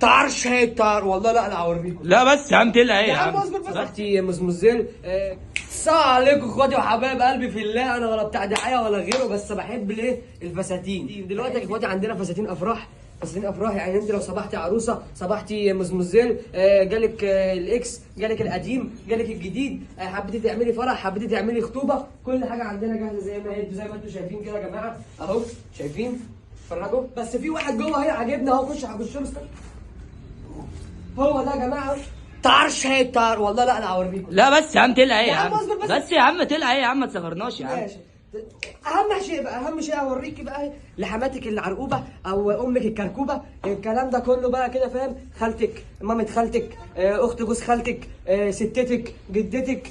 طرش هيتر والله. لا انا هوريكم. لا بس يا عم تقلق ايه يا يا عم عم؟ اصبر بس. اختي مزمزيل السلام عليكم اخواتي وحبايب قلبي في الله. انا ولا بتاع دعايه ولا غيره، بس بحب الايه الفساتين. دلوقتي يا اخواتي عندنا فساتين افراح. فساتين افراح يعني انت لو صبحتي عروسه، صبحتي مزمزيل، جالك الاكس، جالك القديم، جالك الجديد، حبيتي تعملي فرح، حبيتي تعملي خطوبه، كل حاجه عندنا جاهزه زي ما انتم شايفين كده يا جماعه اهو. شايفين؟ اتفرجوا. بس في واحد جوه هنا عاجبنا اهو. خش له. هو ده يا جماعه طرش هيتر والله. لا انا هوريكم. لا بس يا عم تقلق ايه يا يا عم عم؟ اصبر بس. بس يا عم تقلق ايه يا عم؟ ما تصغرناش يا عم. ماشي. اهم شيء اوريكي بقى لحماتك العرقوبه او امك الكركوبه، الكلام ده كله بقى كده فاهم. خالتك، مامة خالتك، اخت جوز خالتك، ستتك، جدتك،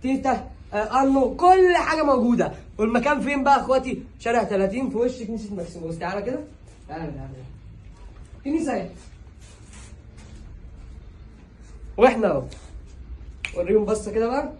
تيتا، انو، كل حاجه موجوده. والمكان فين بقى اخواتي؟ شارع 30 في وش كنيسه ماكسيموس. تعالى كده. تعالى. كنيسه اهي. واحنا اهو. وريهم بصه كده بقى.